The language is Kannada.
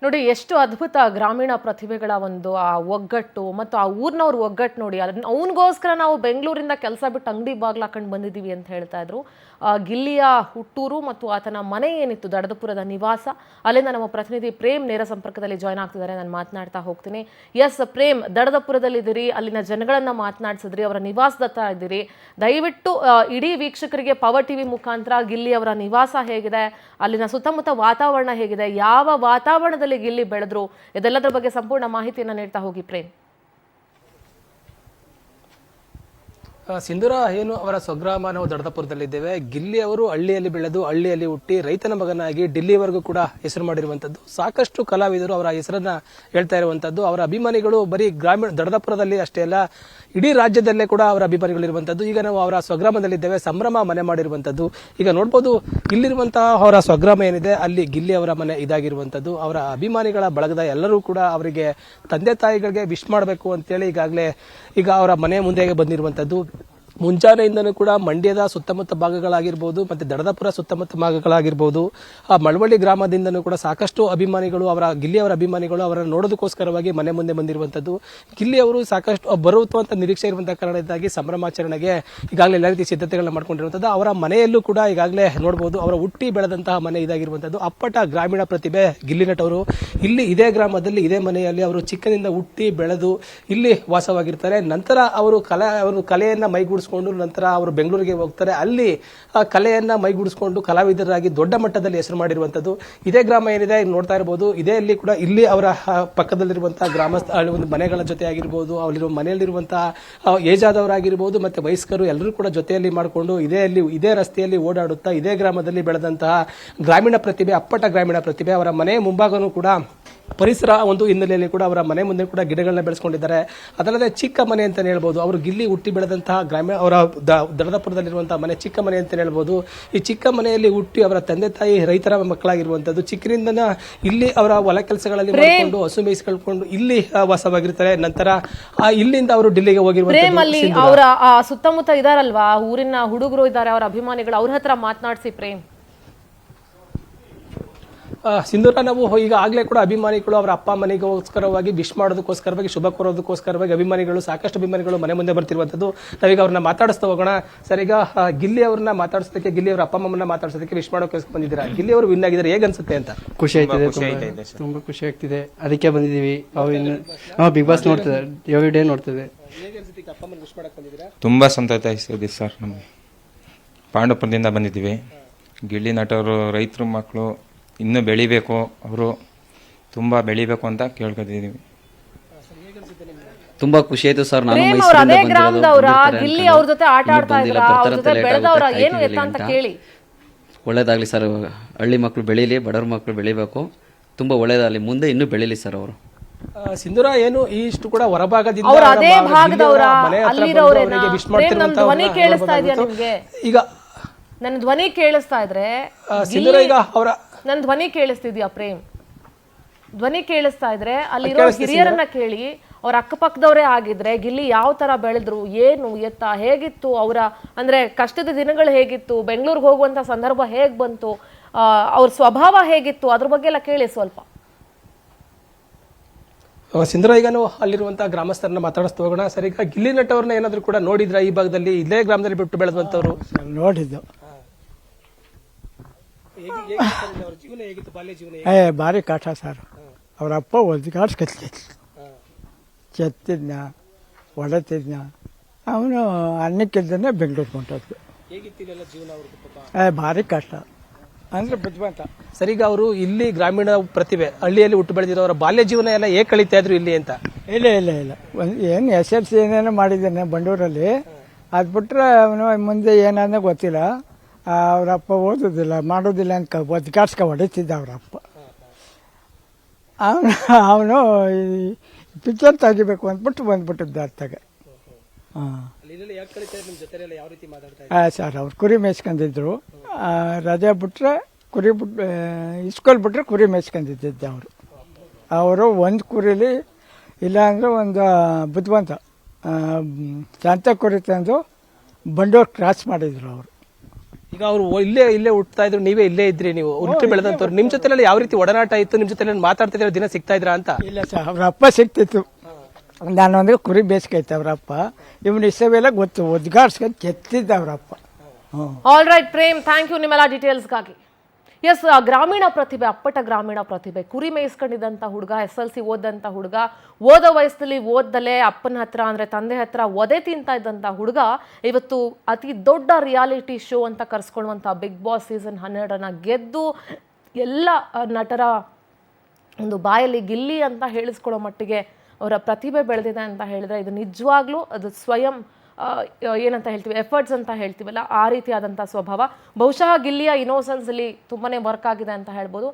ನೋಡಿ ಎಷ್ಟು ಅದ್ಭುತ ಗ್ರಾಮೀಣ ಪ್ರತಿಭೆಗಳ ಒಂದು ಆ ಒಗ್ಗಟ್ಟು ಮತ್ತು ಆ ಊರಿನವ್ರ ಒಗ್ಗಟ್ಟು ನೋಡಿ. ಅದನ್ನ ಅವನಿಗೋಸ್ಕರ ನಾವು ಬೆಂಗಳೂರಿಂದ ಕೆಲಸ ಬಿಟ್ಟು ಅಂಗಡಿ ಬಾಗ್ಲು ಹಾಕೊಂಡು ಬಂದಿದ್ದೀವಿ ಅಂತ ಹೇಳ್ತಾ ಇದ್ರು. ಗಿಲ್ಲಿಯ ಹುಟ್ಟೂರು ಮತ್ತು ಆತನ ಮನೆ ಏನಿತ್ತು ದಡದಪುರದ ನಿವಾಸ, ಅಲ್ಲಿಂದ ನಮ್ಮ ಪ್ರತಿನಿಧಿ ಪ್ರೇಮ್ ನೇರ ಸಂಪರ್ಕದಲ್ಲಿ ಜಾಯ್ನ್ ಆಗ್ತಿದ್ದಾರೆ. ನಾನು ಮಾತನಾಡ್ತಾ ಹೋಗ್ತೀನಿ. ಎಸ್ ಪ್ರೇಮ್, ದಡದಪುರದಲ್ಲಿದ್ದೀರಿ, ಅಲ್ಲಿನ ಜನಗಳನ್ನ ಮಾತನಾಡಿಸಿದ್ರಿ, ಅವರ ನಿವಾಸದತ್ತ ಇದ್ದೀರಿ. ದಯವಿಟ್ಟು ಇಡೀ ವೀಕ್ಷಕರಿಗೆ ಪವರ್ ಟಿವಿ ಮುಖಾಂತರ ಗಿಲ್ಲಿ ಅವರ ನಿವಾಸ ಹೇಗಿದೆ, ಅಲ್ಲಿನ ಸುತ್ತಮುತ್ತ ವಾತಾವರಣ ಹೇಗಿದೆ, ಯಾವ ವಾತಾವರಣದಲ್ಲಿ ಗಿಲ್ಲಿ ಬೆಳೆದ್ರು, ಇದೆಲ್ಲದರ ಬಗ್ಗೆ ಸಂಪೂರ್ಣ ಮಾಹಿತಿಯನ್ನು ನೀಡ್ತಾ ಹೋಗಿ ಪ್ರೇಮ್. ಸಿಂಧೂರ, ಏನು ಅವರ ಸ್ವಗ್ರಾಮ ನಾವು ದಡದಪುರದಲ್ಲಿದ್ದೇವೆ. ಗಿಲ್ಲಿ ಅವರು ಹಳ್ಳಿಯಲ್ಲಿ ಬೆಳೆದು ಹಳ್ಳಿಯಲ್ಲಿ ಹುಟ್ಟಿ ರೈತನ ಮಗನಾಗಿ ಡಿಲ್ಲಿವರೆಗೂ ಕೂಡ ಹೆಸರು ಮಾಡಿರುವಂತದ್ದು. ಸಾಕಷ್ಟು ಕಲಾವಿದರು ಅವರ ಹೆಸರನ್ನ ಹೇಳ್ತಾ ಇರುವಂತದ್ದು. ಅವರ ಅಭಿಮಾನಿಗಳು ಬರೀ ಗ್ರಾಮೀಣ ದಡದಪುರದಲ್ಲಿ ಅಷ್ಟೇ ಅಲ್ಲ, ಇಡೀ ರಾಜ್ಯದಲ್ಲೇ ಕೂಡ ಅವರ ಅಭಿಮಾನಿಗಳಿರುವಂತದ್ದು. ಈಗ ನಾವು ಅವರ ಸ್ವಗ್ರಾಮದಲ್ಲಿದ್ದೇವೆ, ಸಂಭ್ರಮ ಮನೆ ಮಾಡಿರುವಂತದ್ದು. ಈಗ ನೋಡ್ಬೋದು, ಇಲ್ಲಿರುವಂತಹ ಅವರ ಸ್ವಗ್ರಾಮ ಏನಿದೆ ಅಲ್ಲಿ ಗಿಲ್ಲಿ ಅವರ ಮನೆ ಇದಾಗಿರುವಂತದ್ದು. ಅವರ ಅಭಿಮಾನಿಗಳ ಬಳಗದ ಎಲ್ಲರೂ ಕೂಡ ಅವರಿಗೆ ತಂದೆ ತಾಯಿಗಳಿಗೆ ವಿಶ್ ಮಾಡಬೇಕು ಅಂತೇಳಿ ಈಗ ಅವರ ಮನೆ ಮುಂದೆ ಬಂದಿರುವಂತದ್ದು. ಮುಂಜಾನೆಯಿಂದನೂ ಕೂಡ ಮಂಡ್ಯದ ಸುತ್ತಮುತ್ತ ಭಾಗಗಳಾಗಿರ್ಬೋದು, ಮತ್ತೆ ದಡದಪುರ ಸುತ್ತಮುತ್ತ ಭಾಗಗಳಾಗಿರ್ಬೋದು, ಆ ಮಳವಳ್ಳಿ ಗ್ರಾಮದಿಂದನೂ ಕೂಡ ಸಾಕಷ್ಟು ಅಭಿಮಾನಿಗಳು, ಗಿಲ್ಲಿ ಅವರ ಅಭಿಮಾನಿಗಳು ಅವರನ್ನು ನೋಡೋದಕ್ಕೋಸ್ಕರವಾಗಿ ಮನೆ ಮುಂದೆ ಬಂದಿರುವಂತದ್ದು. ಗಿಲ್ಲಿ ಅವರು ಸಾಕಷ್ಟು ಬರುವಂತ ನಿರೀಕ್ಷೆ ಇರುವಂತಹ ಕಾರಣದಿಂದಾಗಿ ಸಂಭ್ರಮಾಚರಣೆಗೆ ಈಗಾಗಲೇ ಎಲ್ಲ ರೀತಿಯ ಸಿದ್ಧತೆಗಳನ್ನ ಮಾಡ್ಕೊಂಡಿರುವಂತದ್ದು. ಅವರ ಮನೆಯಲ್ಲೂ ಕೂಡ ಈಗಾಗಲೇ ನೋಡಬಹುದು, ಅವರ ಹುಟ್ಟಿ ಬೆಳೆದಂತಹ ಮನೆ ಇದಾಗಿರುವಂತದ್ದು. ಅಪ್ಪಟ ಗ್ರಾಮೀಣ ಪ್ರತಿಭೆ ಗಿಲ್ಲಿ ನಟ ಅವರು ಇಲ್ಲಿ ಇದೇ ಗ್ರಾಮದಲ್ಲಿ ಇದೇ ಮನೆಯಲ್ಲಿ ಅವರು ಚಿಕ್ಕದಿಂದ ಹುಟ್ಟಿ ಬೆಳೆದು ಇಲ್ಲಿ ವಾಸವಾಗಿರ್ತಾರೆ. ನಂತರ ಅವರು ಕಲೆಯನ್ನ ಮೈಗೂಡಿಸಿಕೊಂಡು ನಂತರ ಅವರು ಬೆಂಗಳೂರಿಗೆ ಹೋಗ್ತಾರೆ. ಅಲ್ಲಿ ಆ ಕಲೆಯನ್ನ ಮೈಗೂಡಿಸಿಕೊಂಡು ಕಲಾವಿದರಾಗಿ ದೊಡ್ಡ ಮಟ್ಟದಲ್ಲಿ ಹೆಸರು ಮಾಡಿರುವಂತದ್ದು. ಇದೇ ಗ್ರಾಮ ಏನಿದೆ ನೋಡ್ತಾ ಇರಬಹುದು. ಇಲ್ಲಿ ಅವರ ಪಕ್ಕದಲ್ಲಿರುವಂತಹ ಗ್ರಾಮಸ್ಥ ಒಂದು ಮನೆಗಳ ಜೊತೆ ಆಗಿರ್ಬೋದು, ಅಲ್ಲಿರುವ ಮನೆಯಲ್ಲಿರುವಂತಹ ಏಜ್ ಆದವರಾಗಿರ್ಬೋದು, ಮತ್ತೆ ವಯಸ್ಕರು ಎಲ್ಲರೂ ಕೂಡ ಜೊತೆಯಲ್ಲಿ ಮಾಡಿಕೊಂಡು ಇದೇ ರಸ್ತೆಯಲ್ಲಿ ಓಡಾಡುತ್ತಾ ಇದೇ ಗ್ರಾಮದಲ್ಲಿ ಬೆಳೆದಂತಹ ಗ್ರಾಮೀಣ ಪ್ರತಿಭೆ, ಅಪ್ಪಟ ಗ್ರಾಮೀಣ ಪ್ರತಿಭೆ. ಅವರ ಮನೆ ಮುಂಭಾಗನೂ ಕೂಡ ಪರಿಸರ ಒಂದು ಹಿನ್ನೆಲೆಯಲ್ಲಿ ಕೂಡ ಅವರ ಮನೆ ಮುಂದೆ ಕೂಡ ಗಿಡಗಳನ್ನ ಬೆಳೆಸ್ಕೊಂಡಿದ್ದಾರೆ. ಅದಲ್ಲದೆ ಚಿಕ್ಕ ಮನೆ ಅಂತ ಹೇಳ್ಬೋದು. ಅವರು ಗಿಲ್ಲಿ ಹುಟ್ಟಿ ಬೆಳೆದಂತಹ ಅವರ ದಡದಪುರದಲ್ಲಿರುವಂತಹ ಮನೆ ಚಿಕ್ಕ ಮನೆ ಅಂತ ಹೇಳ್ಬೋದು. ಈ ಚಿಕ್ಕ ಮನೆಯಲ್ಲಿ ಹುಟ್ಟಿ ಅವರ ತಂದೆ ತಾಯಿ ರೈತರ ಮಕ್ಕಳಾಗಿರುವಂತದ್ದು. ಚಿಕ್ಕರಿಂದ ಇಲ್ಲಿ ಅವರ ಹೊಲ ಕೆಲಸಗಳಲ್ಲಿ ಮಾಡಿಕೊಂಡು ಹಸು ಮೇಯಿಸಿಕೊಂಡು ಇಲ್ಲಿ ವಾಸವಾಗಿರ್ತಾರೆ. ನಂತರ ಇಲ್ಲಿಂದ ಅವರು ಡಿಲ್ಲಿಗೆ ಹೋಗಿರುವಂತದ್ದು. ಅವರ ಸುತ್ತಮುತ್ತ ಇದಾರಲ್ವಾ ಊರಿನ ಹುಡುಗರು ಇದ್ದಾರೆ, ಅವರ ಅಭಿಮಾನಿಗಳು, ಅವ್ರ ಹತ್ರ ಮಾತನಾಡಿಸಿ ಪ್ರೇಮ್. ಸಿಂಧೂರ, ನಾವು ಈಗ ಆಗ್ಲೇ ಕೂಡ ಅಭಿಮಾನಿಗಳು ಅವರ ಅಪ್ಪ ಮನೆಗೋಸ್ಕರವಾಗಿ ವಿಶ್ ಮಾಡೋದಕ್ಕೋಸ್ಕರವಾಗಿ ಶುಭ ಕೋರೋದಕ್ಕೋಸ್ಕರವಾಗಿ ಸಾಕಷ್ಟು ಅಭಿಮಾನಿಗಳು ಮನೆ ಮುಂದೆ ಬರ್ತಿರುವಂತದ್ದು. ನಾವೀಗ ಅವ್ರನ್ನ ಮಾತಾಡಿಸ್ತಾ ಹೋಗೋಣ. ಸರ್, ಈಗ ಗಿಲ್ಲಿ ಅವ್ರನ್ನ ಮಾತಾಡಿಸೋದಕ್ಕೆ, ಗಿಲ್ಲಿ ಅವರ ಅಪ್ಪ ಅಮ್ಮನ್ನ ಮಾತಾಡಿಸೋದಕ್ಕೆ ವಿಶ್ ಮಾಡೋಕೆ ಬಂದಿದ್ದೀರಾ. ಗಿಲ್ಲಿ ಅವರು ವಿನ್ ಆಗಿದ್ದಾರೆ, ಹೇಗೆ ಅನ್ಸುತ್ತೆ ಅಂತ? ಖುಷಿ ಆಯ್ತಿದೆ, ತುಂಬಾ ಖುಷಿ ಆಗ್ತಿದೆ. ಅದಕ್ಕೆ ಬಂದಿದ್ದೀವಿ. ನಾವು ಬಿಗ್ ಬಾಸ್ ನೋಡ್ತೇವೆ, ಎವ್ರಿ ಡೇ ನೋಡ್ತೇವೆ. ತುಂಬಾ ಸಂತೋಷ ಇದೆ ಸರ್. ನಮಗೆ ಪಾಂಡವಪುರದಿಂದ ಬಂದಿದ್ದೀವಿ. ಗಿಲ್ಲಿ ನಟವರು ರೈತರ ಮಕ್ಕಳು ಇನ್ನೂ ಬೆಳಿಬೇಕು, ಅವರು ತುಂಬ ಬೆಳಿಬೇಕು ಅಂತ ಕೇಳ್ಕೊತಿದ್ದೀವಿ. ತುಂಬಾ ಖುಷಿ ಆಯ್ತು ಸರ್. ನಾನು ಅದೇ ಗ್ರಾಮದವರ ಗಿಲ್ಲಿ ಅವ್ರ ಜೊತೆ ಆಟ ಆಡ್ತಾ ಇದ್ರ, ಅವ್ರ ಜೊತೆ ಬೆಳೆದವರ ಏನು ಎತ್ತ ಅಂತ ಕೇಳಿ. ಒಳ್ಳೇದಾಗ್ಲಿ ಸರ್, ಹಳ್ಳಿ ಮಕ್ಕಳು ಬೆಳೀಲಿ, ಬಡವ್ರ ಮಕ್ಕಳು ಬೆಳಿಬೇಕು, ತುಂಬಾ ಒಳ್ಳೇದಾಗಲಿ, ಮುಂದೆ ಇನ್ನೂ ಬೆಳೀಲಿ ಸರ್ ಅವರು. ಸಿಂಧೂರ, ಏನು ಇಷ್ಟು ಕೂಡ ಹೊರಭಾಗದಿಂದ ಅದೇ ಭಾಗದವರ ಅಲ್ಲಿರೋರೇನಾ? ಧ್ವನಿ ಕೇಳಿಸ್ತಾ ಇದೆಯಾ ನಿಮ್ಗೆ? ಈಗ ನನ್ನ ಧ್ವನಿ ಕೇಳಿಸ್ತಾ ಇದ್ರೆ ಸಿಂಧೂರ, ಈಗ ಅವರ ನನ್ನ ಧ್ವನಿ ಕೇಳಿಸ್ತಿದ್ಯಾ ಪ್ರೇಮ್? ಧ್ವನಿ ಕೇಳಿಸ್ತಾ ಇದ್ರೆ ಅಲ್ಲಿರೋ ಹಿರಿಯರನ್ನ ಕೇಳಿ, ಅವ್ರ ಅಕ್ಕಪಕ್ಕದವರೇ ಆಗಿದ್ರೆ ಗಿಲ್ಲಿ ಯಾವ ತರ ಬೆಳೆದ್ರು, ಏನು ಎತ್ತ, ಹೇಗಿತ್ತು ಅವರ ಅಂದ್ರೆ ಕಷ್ಟದ ದಿನಗಳು ಹೇಗಿತ್ತು, ಬೆಂಗಳೂರಿಗೆ ಹೋಗುವಂತ ಸಂದರ್ಭ ಹೇಗ್ ಬಂತು, ಅವ್ರ ಸ್ವಭಾವ ಹೇಗಿತ್ತು, ಅದ್ರ ಬಗ್ಗೆ ಎಲ್ಲ ಕೇಳಿ ಸ್ವಲ್ಪ. ಸಿಂಧೂರ, ಈಗ ನಾವು ಅಲ್ಲಿರುವಂತಹ ಗ್ರಾಮಸ್ಥರನ್ನ ಮಾತಾಡಿಸ್ತಾ ಹೋಗೋಣ. ಸರ್, ಈಗ ಗಿಲ್ಲಿ ನಟ ಅವ್ರನ್ನ ಏನಾದ್ರು ಕೂಡ ನೋಡಿದ್ರ? ಈ ಭಾಗದಲ್ಲಿ ಇದೇ ಗ್ರಾಮದಲ್ಲಿ ಬಿಟ್ಟು ಬೆಳೆದಂತವ್ರು ನೋಡಿದ್ದು. ಭಾರಿ ಕಾಟ ಸರ್. ಅವ್ರ ಅಪ್ಪ ಒದ್ಗಾಡ್ಸ್ಕತ್ತಿದ್ದ, ಚೆತ್ತಿದ್ನ, ಹೊಡೆತಿದ್ನ. ಅವನು ಅನ್ನಕ್ಕಿಲ್ದನೆ ಬೆಂಗಳೂರು ಹೊಂಟದ್ದು. ಭಾರಿ ಕಷ್ಟ ಅಂದ್ರೆ ಬುದ್ಧಿವಂತ. ಸರಿಗ ಅವರು ಇಲ್ಲಿ ಗ್ರಾಮೀಣ ಪ್ರತಿಭೆ, ಹಳ್ಳಿಯಲ್ಲಿ ಹುಟ್ಟು ಬೆಳೆದಿರೋರ ಬಾಲ್ಯ ಜೀವನ ಎಲ್ಲ ಹೇಗೆ ಕಳೀತಾ ಇದ್ರು ಇಲ್ಲಿ ಅಂತ? ಇಲ್ಲ ಏನು SLC ಏನೇನೋ ಮಾಡಿದ್ದಾನೆ ಬಂಡೂರಲ್ಲಿ. ಅದು ಬಿಟ್ರೆ ಅವನು ಮುಂದೆ ಏನಾದ ಗೊತ್ತಿಲ್ಲ. ಅವರಪ್ಪ ಓದೋದಿಲ್ಲ ಮಾಡೋದಿಲ್ಲ ಅಂತ ಒದ್ಗಾಡ್ಸ್ಕ ಹೊಡಿತಿದ್ದ ಅವರಪ್ಪ. ಅವನು ಪಿಕ್ಚರ್ ತೆಗಿಬೇಕು ಅಂದ್ಬಿಟ್ಟು ಬಂದ್ಬಿಟ್ಟಿದ್ದ ಅರ್ಥಾಗ. ಸರ್, ಅವ್ರು ಕುರಿ ಮೇಯ್ಸ್ಕೊಂಡಿದ್ರು. ರಜೆ ಬಿಟ್ರೆ ಇಸ್ಕೂಲ್ ಬಿಟ್ರೆ ಕುರಿ ಮೇಯ್ಸ್ಕೊಂಡಿದ್ದ ಅವರು ಒಂದು ಕುರಿಲಿ ಇಲ್ಲಾಂದ್ರೆ ಒಂದು ಬುದ್ಧಿವಂತ ಶಾಂತ ಕುರಿ ತಂದು ಬಂಡೂರು ಕ್ರಾಸ್ ಮಾಡಿದ್ರು ಅವರು. ಈಗ ಅವರು ಇಲ್ಲೇ ಹುಟ್ತಾ ಇದ್ರು, ನೀವೇ ಇಲ್ಲೇ ಇದ್ರಿ, ನೀವು ಹುಟ್ಟಿ ಬೆಳೆದಂತವ್ರು. ನಿಮ್ ಜೊತೆಲಿ ಯಾವ ರೀತಿ ಒಡನಾಟ ಇತ್ತು? ನಿಮ್ ಜೊತೆ ಮಾತಾಡ್ತಿದ್ರೆ ದಿನ ಸಿಗ್ತಾ ಇದ್ರಾ ಅಂತ? ಇಲ್ಲ ಸರ್, ಅವ್ರ ಅಪ್ಪ ಸಿಕ್ತಿತ್ತು. ನಾನು ಅಂದ್ರೆ ಕುರಿ ಬೇಯಿಸ್ಕೈತೆ ಅವ್ರಪ್ಪ. ಇವನು ಇಷ್ಟವೆಲ್ಲ ಗೊತ್ತು, ಒದ್ಗಾಡ್ಸ್ಕೊಂಡು ಕೆತ್ತಿದ್ದ ಅವ್ರಪ್ಪ. All right Prem, thank you ನಿಮ್ಮೆಲ್ಲ ಡೀಟೇಲ್ಸ್ಗಾಗಿ. ಎಸ್, ಗ್ರಾಮೀಣ ಪ್ರತಿಭೆ, ಅಪ್ಪಟ ಗ್ರಾಮೀಣ ಪ್ರತಿಭೆ, ಕುರಿ ಮೇಯಿಸ್ಕೊಂಡಿದ್ದಂಥ ಹುಡುಗ, SLC ಓದಂಥ ಹುಡುಗ, ಓದೋ ವಯಸ್ಸಲ್ಲಿ ಓದ್ದಲೆ ಅಪ್ಪನ ಹತ್ರ ಅಂದರೆ ತಂದೆ ಹತ್ರ ಒದೆ ತಿಂತಾ ಇದ್ದಂಥ ಹುಡುಗ ಇವತ್ತು ಅತಿ ದೊಡ್ಡ ರಿಯಾಲಿಟಿ ಶೋ ಅಂತ ಕರೆಸ್ಕೊಳ್ಳುವಂಥ ಬಿಗ್ ಬಾಸ್ ಸೀಸನ್ 12 ಗೆದ್ದು ಎಲ್ಲ ನಟರ ಒಂದು ಬಾಯಲ್ಲಿ ಗಿಲ್ಲಿ ಅಂತ ಹೇಳಿಸ್ಕೊಳ್ಳೋ ಮಟ್ಟಿಗೆ ಅವರ ಪ್ರತಿಭೆ ಬೆಳೆದಿದೆ ಅಂತ ಹೇಳಿದ್ರೆ ಇದು ನಿಜವಾಗ್ಲೂ ಅದು ಸ್ವಯಂ ಏನಂತ ಹೇಳ್ತೀವಿ, ಎಫರ್ಟ್ಸ್ ಅಂತ ಹೇಳ್ತೀವಲ್ಲ, ಆ ರೀತಿಯಾದಂಥ ಸ್ವಭಾವ ಬಹುಶಃ ಗಿಲ್ಲಿಯ ಇನ್ನೋಸೆನ್ಸ್ ಅಲ್ಲಿ ತುಂಬಾನೇ ವರ್ಕ್ ಆಗಿದೆ ಅಂತ ಹೇಳ್ಬೋದು.